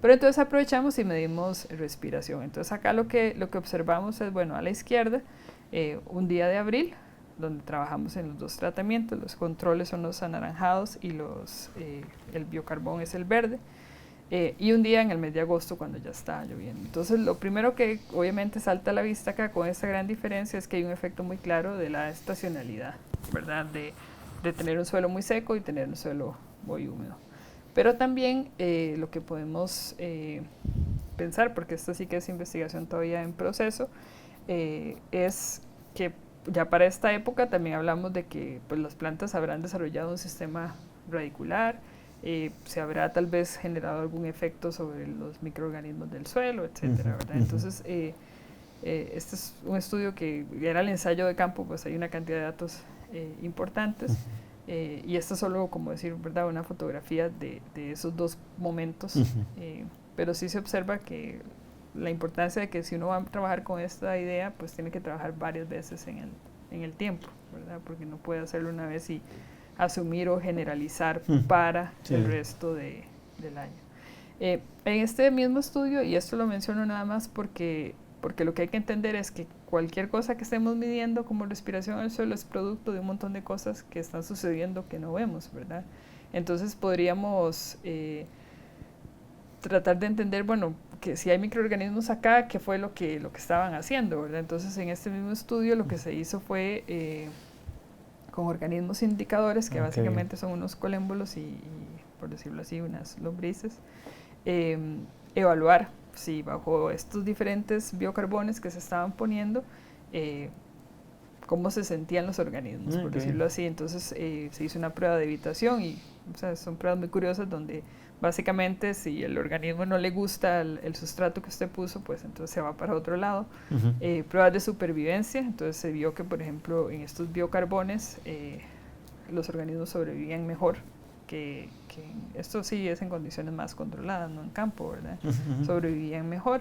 Pero entonces aprovechamos y medimos respiración. Entonces acá lo que observamos es, bueno, a la izquierda, un día de abril, donde trabajamos en los dos tratamientos. Los controles son los anaranjados y el biocarbón es el verde. Y un día en el mes de agosto cuando ya está lloviendo. Entonces lo primero que obviamente salta a la vista acá con esta gran diferencia es que hay un efecto muy claro de la estacionalidad, ¿verdad? De tener un suelo muy seco y tener un suelo muy húmedo. Pero también lo que podemos pensar, porque esto sí que es investigación todavía en proceso, es que ya para esta época también hablamos de que pues, las plantas habrán desarrollado un sistema radicular, se habrá tal vez generado algún efecto sobre los microorganismos del suelo, etcétera, ¿verdad? Entonces, este es un estudio que era el ensayo de campo, pues hay una cantidad de datos importantes, y esto es solo, como decir, ¿verdad?, una fotografía de esos dos momentos, pero sí se observa que la importancia de que si uno va a trabajar con esta idea, pues tiene que trabajar varias veces en el tiempo, ¿verdad?, porque no puede hacerlo una vez y asumir o generalizar para el resto del año. En este mismo estudio, y esto lo menciono nada más porque lo que hay que entender es que cualquier cosa que estemos midiendo como respiración al suelo es producto de un montón de cosas que están sucediendo que no vemos, ¿verdad? Entonces podríamos tratar de entender, bueno, que si hay microorganismos acá, ¿qué fue lo que estaban haciendo, ¿verdad? Entonces en este mismo estudio lo que se hizo fue con organismos indicadores, que básicamente son unos colémbolos y, por decirlo así, unas lombrices, evaluar si bajo estos diferentes biocarbones que se estaban poniendo, cómo se sentían los organismos, por decirlo así. Entonces se hizo una prueba de evitación y, o sea, son pruebas muy curiosas donde básicamente si el organismo no le gusta el sustrato que usted puso, pues entonces se va para otro lado. Pruebas de supervivencia, entonces se vio que, por ejemplo, en estos biocarbones los organismos sobrevivían mejor que esto sí es en condiciones más controladas, no en campo, ¿verdad? Sobrevivían mejor.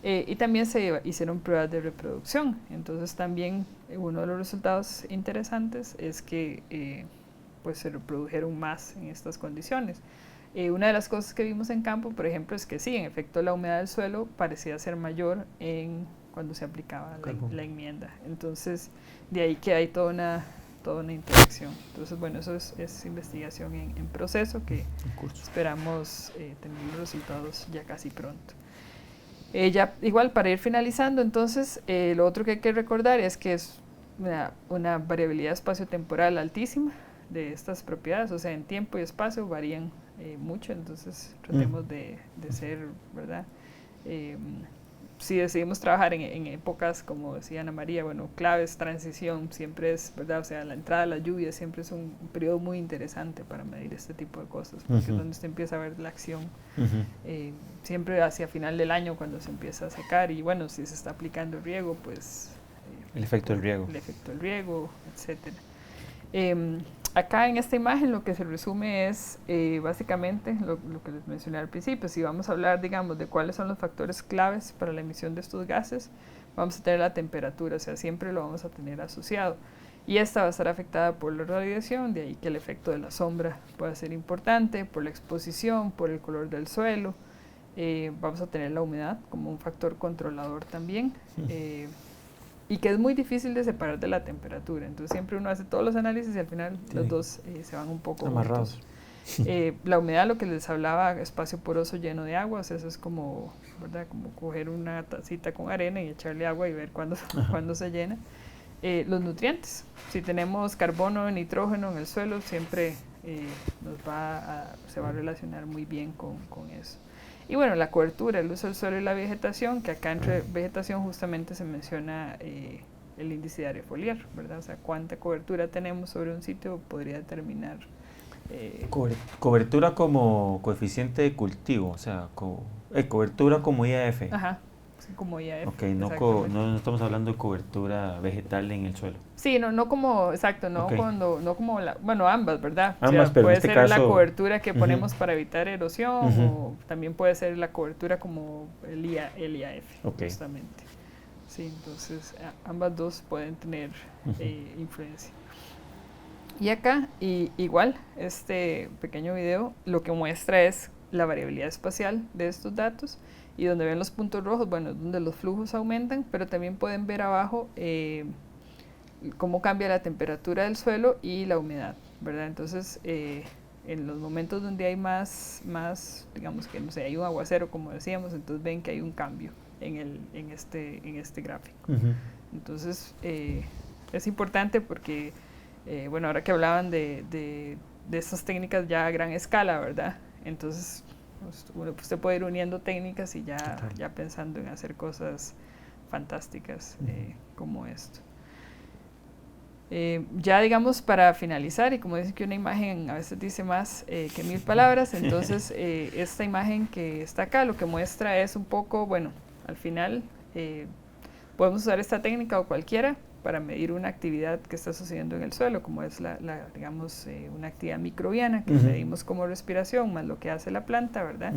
Y también se hicieron pruebas de reproducción. Entonces también uno de los resultados interesantes es que pues se reprodujeron más en estas condiciones. Una de las cosas que vimos en campo, por ejemplo, es que sí, en efecto la humedad del suelo parecía ser mayor cuando se aplicaba la enmienda. Entonces de ahí que hay toda una interacción. Entonces, bueno, eso es investigación en proceso que esperamos tener los resultados ya casi pronto. Ya igual para ir finalizando, entonces lo otro que hay que recordar es que es una variabilidad espaciotemporal altísima de estas propiedades, o sea, en tiempo y espacio varían mucho, entonces tratemos de ser, ¿verdad?, si decidimos trabajar en épocas, como decía Ana María, bueno, claves, transición, siempre es, ¿verdad? O sea, la entrada de la lluvia siempre es un periodo muy interesante para medir este tipo de cosas, porque es donde usted empieza a ver la acción. Siempre hacia final del año cuando se empieza a secar y bueno, si se está aplicando el riego, pues... el efecto del riego. El efecto del riego, etcétera. Acá en esta imagen lo que se resume es básicamente lo que les mencioné al principio. Si vamos a hablar, digamos, de cuáles son los factores claves para la emisión de estos gases, vamos a tener la temperatura, o sea, siempre lo vamos a tener asociado. Y esta va a estar afectada por la radiación, de ahí que el efecto de la sombra pueda ser importante, por la exposición, por el color del suelo. Vamos a tener la humedad como un factor controlador también. Y que es muy difícil de separar de la temperatura. Entonces siempre uno hace todos los análisis y al final los dos se van un poco amarrados. La humedad, lo que les hablaba, espacio poroso lleno de agua, o sea, eso es como, ¿verdad? Como coger una tacita con arena y echarle agua y ver cuándo se llena. Los nutrientes, si tenemos carbono, nitrógeno en el suelo, siempre se va a relacionar muy bien con eso. Y bueno, la cobertura, el uso del suelo y la vegetación, que acá entre vegetación justamente se menciona el índice de área foliar, ¿verdad? O sea, cuánta cobertura tenemos sobre un sitio podría determinar... cobertura como coeficiente de cultivo, o sea, cobertura como IAF. Ajá, como IAF. Ok, no estamos hablando de cobertura vegetal en el suelo. Sí, no como, exacto, no como bueno, ambas, ¿verdad? Ambas, o sea, pero puede en este ser caso, la cobertura que ponemos para evitar erosión o también puede ser la cobertura como el IAF, justamente. Sí, entonces ambas dos pueden tener influencia. Y acá, igual, este pequeño video lo que muestra es la variabilidad espacial de estos datos. Y donde ven los puntos rojos, bueno, es donde los flujos aumentan, pero también pueden ver abajo cómo cambia la temperatura del suelo y la humedad, ¿verdad? Entonces, en los momentos donde hay más, digamos que, no sé, hay un aguacero, como decíamos, entonces ven que hay un cambio en este gráfico. Entonces, es importante porque, bueno, ahora que hablaban de estas técnicas ya a gran escala, ¿verdad? Entonces... usted puede ir uniendo técnicas y ya pensando en hacer cosas fantásticas como esto. Ya digamos para finalizar, y como dice que una imagen a veces dice más que 1000 palabras, entonces esta imagen que está acá lo que muestra es un poco, bueno, al final podemos usar esta técnica o cualquiera para medir una actividad que está sucediendo en el suelo, como es digamos, una actividad microbiana que medimos como respiración, más lo que hace la planta, ¿verdad?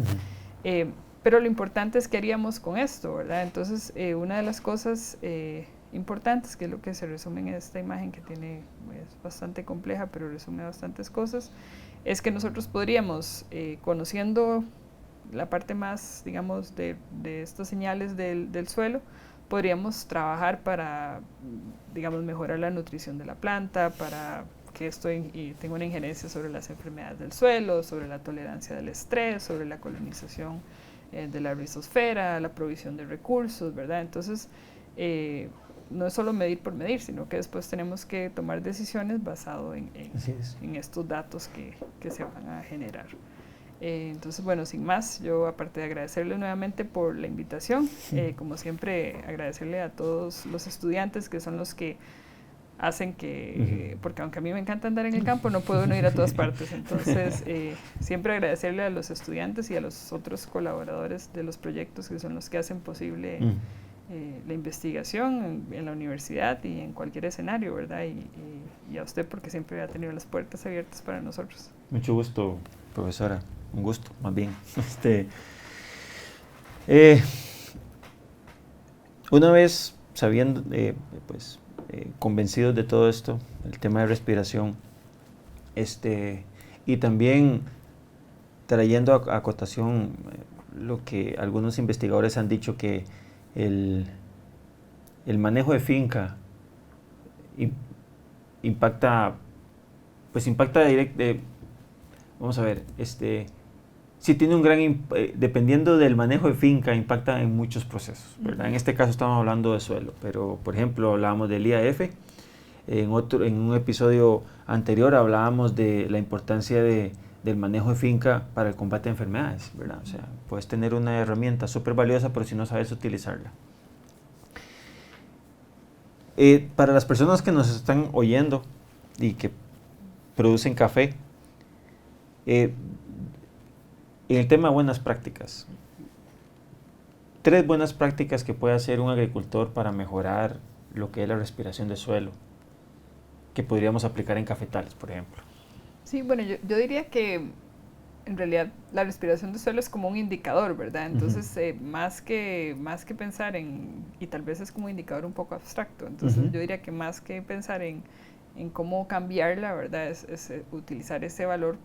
Pero lo importante es qué haríamos con esto, ¿verdad? Entonces, una de las cosas importantes, que es lo que se resume en esta imagen, que es bastante compleja, pero resume bastantes cosas, es que nosotros podríamos, conociendo la parte más, digamos, de estas señales del suelo, podríamos trabajar para, digamos, mejorar la nutrición de la planta, para que esto tenga una injerencia sobre las enfermedades del suelo, sobre la tolerancia del estrés, sobre la colonización de la rizosfera, la provisión de recursos, ¿verdad? Entonces, no es solo medir por medir, sino que después tenemos que tomar decisiones basado en estos datos que se van a generar. Entonces, bueno, sin más, yo aparte de agradecerle nuevamente por la invitación, como siempre agradecerle a todos los estudiantes que son los que hacen que, porque aunque a mí me encanta andar en el campo, no puedo ir a todas partes, entonces siempre agradecerle a los estudiantes y a los otros colaboradores de los proyectos que son los que hacen posible la investigación en la universidad y en cualquier escenario, ¿verdad? Y a usted porque siempre ha tenido las puertas abiertas para nosotros. Mucho gusto, profesora. Un gusto, más bien. Una vez sabiendo, convencidos de todo esto, el tema de respiración, y también trayendo a acotación lo que algunos investigadores han dicho, que el manejo de finca impacta directamente. Vamos a ver, sí tiene un gran, dependiendo del manejo de finca, impacta en muchos procesos, ¿verdad? En este caso estamos hablando de suelo, pero por ejemplo hablábamos del IAF, en un episodio anterior hablábamos de la importancia de del manejo de finca para el combate de enfermedades, ¿verdad? O sea, puedes tener una herramienta súper valiosa, pero si no sabes utilizarla. Para las personas que nos están oyendo y que producen café, en el tema de buenas prácticas, 3 buenas prácticas que puede hacer un agricultor para mejorar lo que es la respiración de suelo, que podríamos aplicar en cafetales, por ejemplo. Sí, bueno, yo diría que en realidad la respiración de suelo es como un indicador, ¿verdad? Entonces, más que pensar y tal vez es como un indicador un poco abstracto, entonces yo diría que más que pensar en cómo cambiarla, ¿verdad? Es utilizar ese valor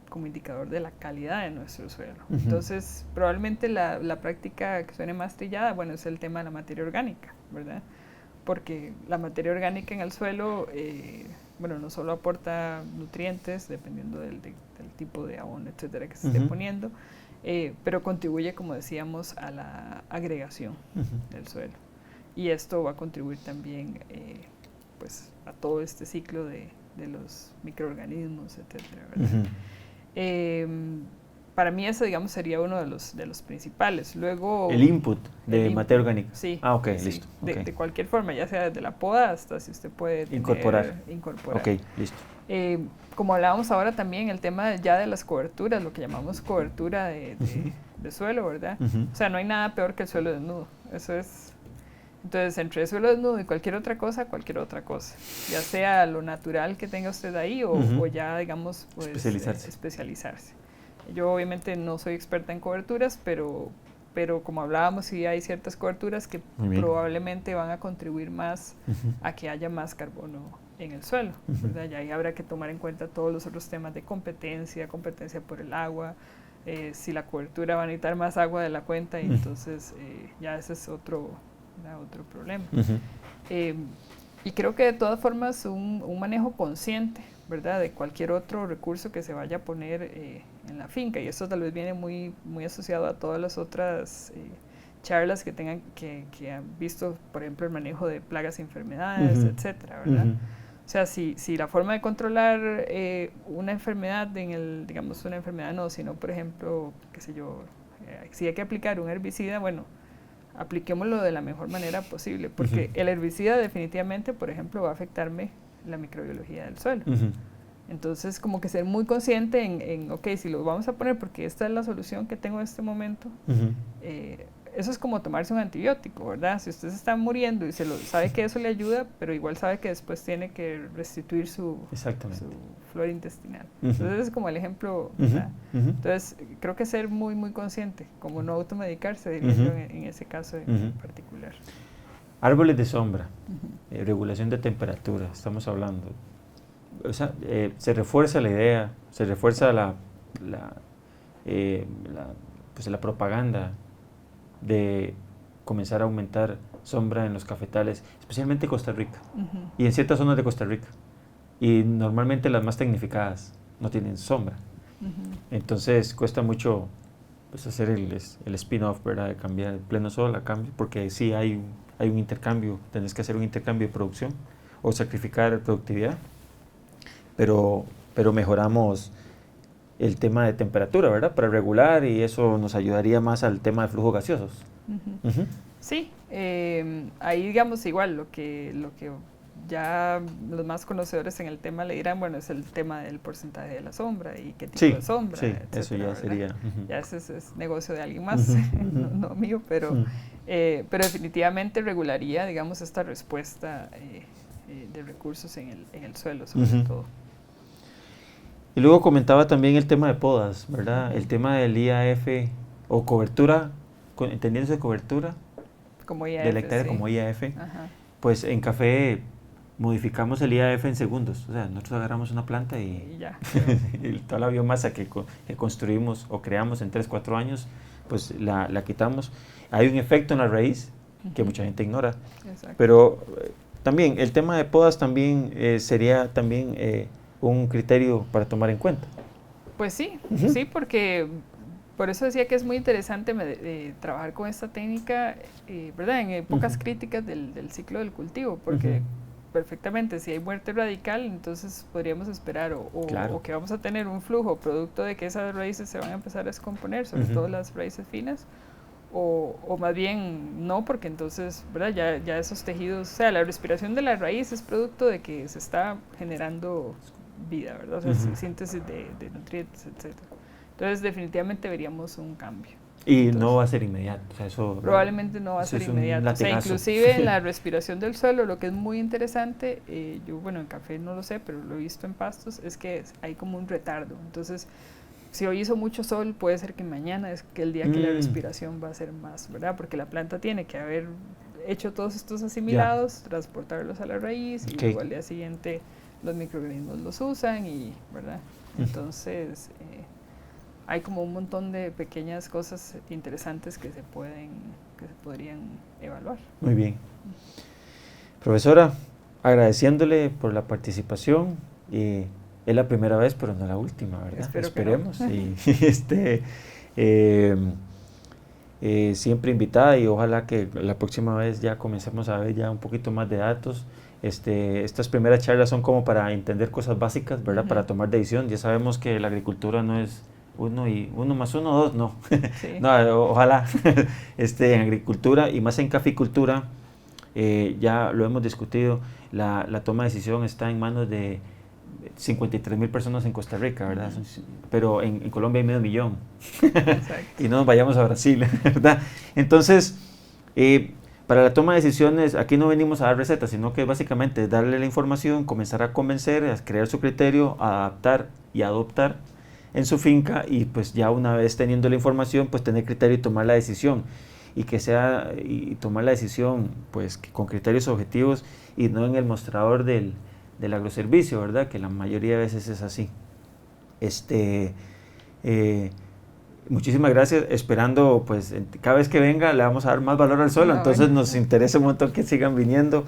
como indicador de la calidad de nuestro suelo. Entonces, probablemente la práctica que suene más trillada, bueno, es el tema de la materia orgánica, ¿verdad? Porque la materia orgánica en el suelo, bueno, no solo aporta nutrientes, dependiendo del tipo de abono, etcétera, que se esté poniendo, pero contribuye, como decíamos, a la agregación del suelo. Y esto va a contribuir también, pues, a todo este ciclo de los microorganismos, etcétera, ¿verdad? Para mí ese, digamos, sería uno de los principales. Luego, el input de materia orgánica. Sí. Ah, ok, sí, listo. de cualquier forma, ya sea desde la poda hasta si usted puede incorporar. incorporar. Ok, listo. Como hablábamos ahora también, el tema ya de las coberturas, lo que llamamos cobertura de suelo, ¿verdad? O sea, no hay nada peor que el suelo desnudo. Eso es. Entonces, entre el suelo desnudo y cualquier otra cosa. Ya sea lo natural que tenga usted ahí o ya, digamos, pues, especializarse. Yo obviamente no soy experta en coberturas, pero como hablábamos, sí hay ciertas coberturas que probablemente van a contribuir más a que haya más carbono en el suelo, ¿verdad? Y ahí habrá que tomar en cuenta todos los otros temas de competencia por el agua, si la cobertura va a necesitar más agua de la cuenta, y entonces ya ese es otro problema. Y creo que de todas formas un manejo consciente, ¿verdad?, de cualquier otro recurso que se vaya a poner en la finca, y esto tal vez viene muy, muy asociado a todas las otras charlas que han visto, por ejemplo, el manejo de plagas y enfermedades, etcétera, ¿verdad? O sea, si la forma de controlar una enfermedad digamos una enfermedad no, sino por ejemplo, qué sé yo, si hay que aplicar un herbicida, bueno, apliquémoslo de la mejor manera posible, porque el herbicida definitivamente, por ejemplo, va a afectarme la microbiología del suelo. Entonces, como que ser muy consciente en ok, si lo vamos a poner porque esta es la solución que tengo en este momento, eso es como tomarse un antibiótico, ¿verdad? Si usted se está muriendo y sabe que eso le ayuda, pero igual sabe que después tiene que restituir su flora intestinal. Entonces, es como el ejemplo, ¿verdad? Entonces, creo que ser muy, muy consciente, como no automedicarse, diría yo, en ese caso en particular. Árboles de sombra, regulación de temperatura, estamos hablando. O sea, se refuerza la idea, se refuerza pues la propaganda de comenzar a aumentar sombra en los cafetales, especialmente en Costa Rica y en ciertas zonas de Costa Rica. Y normalmente las más tecnificadas no tienen sombra. Entonces cuesta mucho, pues, hacer el spin-off, ¿verdad?, de cambiar el pleno sol a cambio, porque sí hay un intercambio, tenés que hacer un intercambio de producción o sacrificar productividad, pero mejoramos el tema de temperatura, ¿verdad?, para regular, y eso nos ayudaría más al tema de flujos gaseosos. Sí, ahí digamos igual lo que ya los más conocedores en el tema le dirán, bueno, es el tema del porcentaje de la sombra y qué tipo de sombra, etcétera, eso ya, ¿verdad?, sería. Ya ese es negocio de alguien más, no mío, pero definitivamente regularía, digamos, esta respuesta de recursos en el suelo, sobre todo. Y luego comentaba también el tema de podas, ¿verdad? El tema del IAF o cobertura, entendiéndose cobertura como IAF, de la hectárea, como IAF. Pues en café modificamos el IAF en segundos. O sea, nosotros agarramos una planta y ya. y toda la biomasa que construimos o creamos en 3-4 años, pues la quitamos. Hay un efecto en la raíz que mucha gente ignora. Exacto. Pero también el tema de podas también sería también un criterio para tomar en cuenta. Pues sí, sí, porque por eso decía que es muy interesante trabajar con esta técnica, ¿verdad?, en épocas críticas del ciclo del cultivo, porque perfectamente, si hay muerte radical, entonces podríamos esperar Claro. o que vamos a tener un flujo producto de que esas raíces se van a empezar a descomponer, sobre todo las raíces finas, o más bien no, porque entonces, ¿verdad? Ya esos tejidos, o sea, la respiración de la raíz es producto de que se está generando vida, ¿verdad? O sea, síntesis de nutrientes, etc. Entonces, definitivamente veríamos un cambio. Y Entonces, no va a ser inmediato, o sea, eso probablemente no va a eso ser es un inmediato. O sea, latigazo. inclusive en la respiración del suelo, lo que es muy interesante, yo, bueno, en café no lo sé, pero lo he visto en pastos, es que hay como un retardo. Entonces, si hoy hizo mucho sol, puede ser que mañana es que el día que la respiración va a ser más, ¿verdad? Porque la planta tiene que haber hecho todos estos asimilados, transportarlos a la raíz y luego al día siguiente los microorganismos los usan y, ¿verdad? Entonces, hay como un montón de pequeñas cosas interesantes que se podrían evaluar. Muy bien. Profesora, agradeciéndole por la participación. Es la primera vez, pero no la última, ¿verdad? Esperemos. No. Y siempre invitada y ojalá que la próxima vez ya comencemos a ver ya un poquito más de datos. Estas primeras charlas son como para entender cosas básicas, ¿verdad? Para tomar decisión. Ya sabemos que la agricultura no es 1 más 1, 2, no. Sí. No, ojalá en agricultura y más en caficultura, ya lo hemos discutido, la toma de decisión está en manos de 53,000 personas en Costa Rica, ¿verdad? Pero en Colombia hay 500,000. Y no nos vayamos a Brasil, ¿verdad? Entonces, para la toma de decisiones, aquí no venimos a dar recetas, sino que básicamente darle la información, comenzar a convencer, a crear su criterio, a adaptar y adoptar en su finca y pues ya una vez teniendo la información, pues tener criterio y tomar la decisión. Y tomar la decisión pues con criterios objetivos y no en el mostrador del agroservicio, ¿verdad? Que la mayoría de veces es así. Muchísimas gracias, esperando pues cada vez que venga le vamos a dar más valor al suelo, entonces nos interesa un montón que sigan viniendo.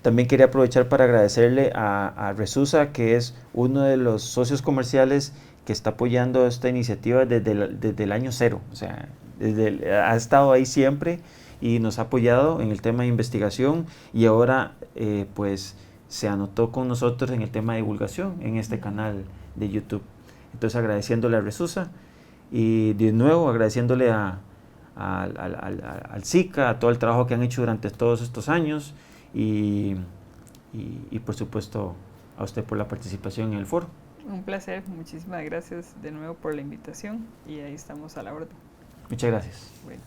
También quería aprovechar para agradecerle a Resusa, que es uno de los socios comerciales que está apoyando esta iniciativa desde el año cero, o sea, ha estado ahí siempre y nos ha apoyado en el tema de investigación y ahora pues se anotó con nosotros en el tema de divulgación en este canal de YouTube. Entonces agradeciéndole a Resusa y de nuevo agradeciéndole al SICA, a todo el trabajo que han hecho durante todos estos años y por supuesto a usted por la participación en el foro. Un placer, muchísimas gracias de nuevo por la invitación y ahí estamos a la orden. Muchas gracias. Bueno.